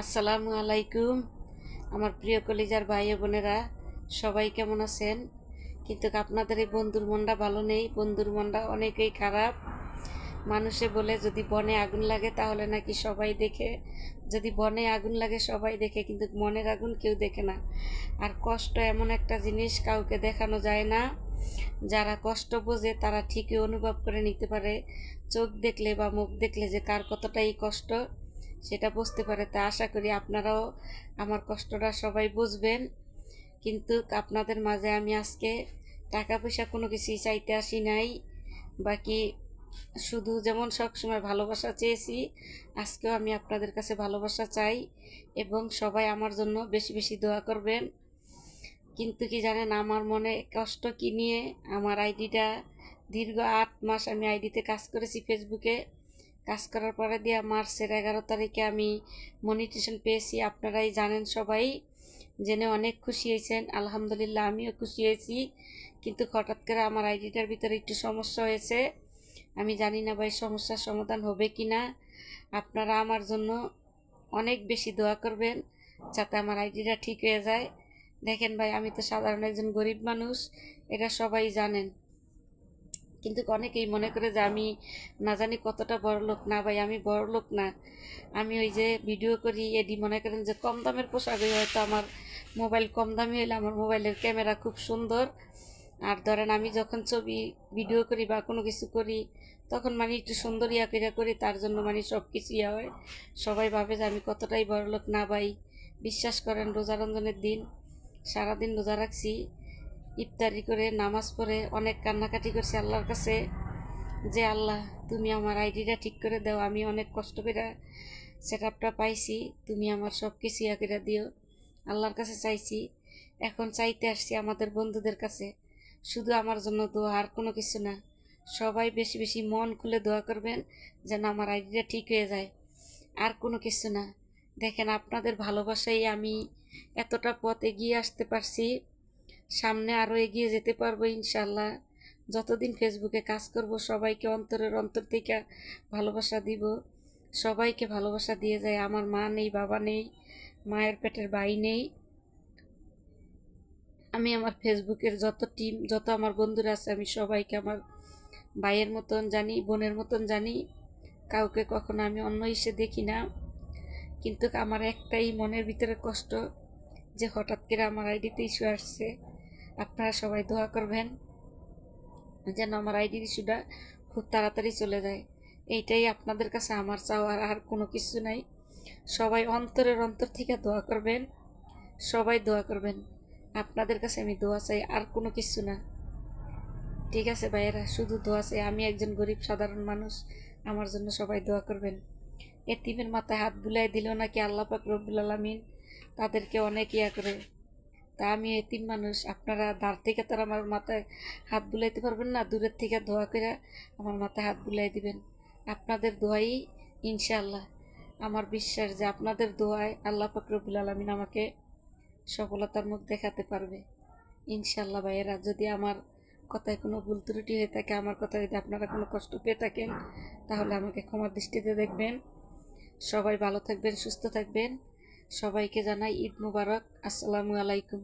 আসসালামু আলাইকুম। আমার প্রিয় কলিজার ভাই বোনেরা, সবাই কেমন আছেন? কিন্তু আপনাদের এই বন্ধুর মনটা ভালো নেই। বন্ধুর মনটা অনেকই খারাপ। মানুষে বলে যদি বনে আগুন লাগে তাহলে নাকি সবাই দেখে, যদি বনে আগুন লাগে সবাই দেখে, কিন্তু মনের আগুন কেউ দেখে না। আর কষ্ট এমন একটা জিনিস, কাউকে দেখানো যায় না। যারা কষ্ট বোঝে তারা ঠিকই অনুভব করে নিতে পারে। চোখ দেখলে বা মুখ দেখলে যে কার কতটাই কষ্ট সেটা বুঝতে পারে। তা আশা করি আপনারাও আমার কষ্টটা সবাই বুঝবেন। কিন্তু আপনাদের মাঝে আমি আজকে টাকা পয়সা কোনো কিছুই চাইতে আসি নাই। বাকি শুধু যেমন সবসময় ভালোবাসা চেয়েছি, আজকেও আমি আপনাদের কাছে ভালোবাসা চাই এবং সবাই আমার জন্য বেশি বেশি দোয়া করবেন। কিন্তু কি জানেন, আমার মনে কষ্ট কি নিয়ে, আমার আইডিটা দীর্ঘ 8 মাস আমি আইডিতে কাজ করেছি। ফেসবুকে কাজ করার পরে দিয়ে মার্চের 11 তারিখে আমি মনিটেশন পেয়েছি। আপনারাই জানেন, সবাই জেনে অনেক খুশি হয়েছেন। আলহামদুলিল্লাহ, আমিও খুশি হয়েছি। কিন্তু হঠাৎ করে আমার আইডিটার ভিতরে একটু সমস্যা হয়েছে। আমি জানি না ভাই সমস্যার সমাধান হবে কি না। আপনারা আমার জন্য অনেক বেশি দোয়া করবেন যাতে আমার আইডিটা ঠিক হয়ে যায়। দেখেন ভাই, আমি তো সাধারণ একজন গরিব মানুষ, এটা সবাই জানেন। কিন্তু অনেকেই মনে করে যে আমি না জানি কতটা বড় লোক। না ভাই, আমি বড় লোক না। আমি ওই যে ভিডিও করি, এডি মনে করেন যে কম দামের পোশাক, হয়তো আমার মোবাইল কম দামি হইলে আমার মোবাইলের ক্যামেরা খুব সুন্দর। আর ধরেন আমি যখন ছবি ভিডিও করি বা কোনো কিছু করি, তখন মানে একটু সুন্দর ইয়া করিয়া করি, তার জন্য মানে সব কিছু ইয়া হয়। সবাই ভাবে যে আমি কতটাই বড় লোক। না ভাই, বিশ্বাস করেন, রোজা রমজানের দিন সারাদিন রোজা রাখছি, ইফতারি করে নামাজ পড়ে অনেক কান্নাকাটি করছি আল্লাহর কাছে যে আল্লাহ, তুমি আমার আইডিটা ঠিক করে দাও। আমি অনেক কষ্ট করে সেট আপটা পাইছি, তুমি আমার সব কিছু ইয়া করে দিও। আল্লাহর কাছে চাইছি, এখন চাইতে আসছি আমাদের বন্ধুদের কাছে। শুধু আমার জন্য দোয়া, আর কোনো কিছু না। সবাই বেশি বেশি মন খুলে দোয়া করবেন যেন আমার আইডিটা ঠিক হয়ে যায়, আর কোনো কিছু না। দেখেন, আপনাদের ভালোবাসায় আমি এতটা পথ এগিয়ে আসতে পারছি। সামনে আরও এগিয়ে যেতে পারবো ইনশাল্লাহ। যতদিন ফেসবুকে কাজ করব, সবাইকে অন্তরের অন্তর থেকে ভালোবাসা দিব। সবাইকে ভালোবাসা দিয়ে যায়। আমার মা নেই, বাবা নেই, মায়ের পেটের ভাই নেই। আমি আমার ফেসবুকের যত টিম, যত আমার বন্ধুরা আছে, আমি সবাইকে আমার ভাইয়ের মতন জানি, বোনের মতন জানি। কাউকে কখনো আমি অন্য হিসেবে দেখি না। কিন্তু আমার একটাই মনের ভিতরে কষ্ট, যে হঠাৎ করে আমার আইডিতে ইস্যু আসছে। আপনারা সবাই দোয়া করবেন যেন আমার আইডির ইস্যুটা খুব তাড়াতাড়ি চলে যায়। এইটাই আপনাদের কাছে আমার চাওয়ার, আর কোনো কিছু নাই। সবাই অন্তরের অন্তর থেকে দোয়া করবেন, সবাই দোয়া করবেন। আপনাদের কাছে আমি দোয়া চাই, আর কোনো কিছু না। ঠিক আছে ভাইয়েরা, শুধু দোয়া চাই। আমি একজন গরিব সাধারণ মানুষ, আমার জন্য সবাই দোয়া করবেন। এতিমের মাথায় হাত বুলাই দিল নাকি আল্লাহ পাক রব্বুল আলামিন তাদেরকে অনেক ইয়া করে। তা আমি এতিম মানুষ, আপনারা দাঁড় থেকে তারা আমার মাথায় হাত বুলাইতে পারবেন না। দূরের থেকে দোয়া করে আমার মাথায় হাত বুলাই দিবেন। আপনাদের দোয়াই ইনশাআল্লাহ। আমার বিশ্বাস যে আপনাদের দোয়ায় আল্লাহ পাক রব্বুল আলামিন আমাকে সফলতার মুখ দেখাতে পারবে ইনশাআল্লাহ। ভাইয়েরা, যদি আমার কথায় কোনো ভুল ত্রুটি হয়ে থাকে, আমার কথা যদি আপনারা কোনো কষ্ট পেয়ে থাকেন, তাহলে আমাকে ক্ষমার দৃষ্টিতে দেখবেন। সবাই ভালো থাকবেন, সুস্থ থাকবেন। সবাইকে জানাই ঈদ মুবারক। আসসালামু আলাইকুম।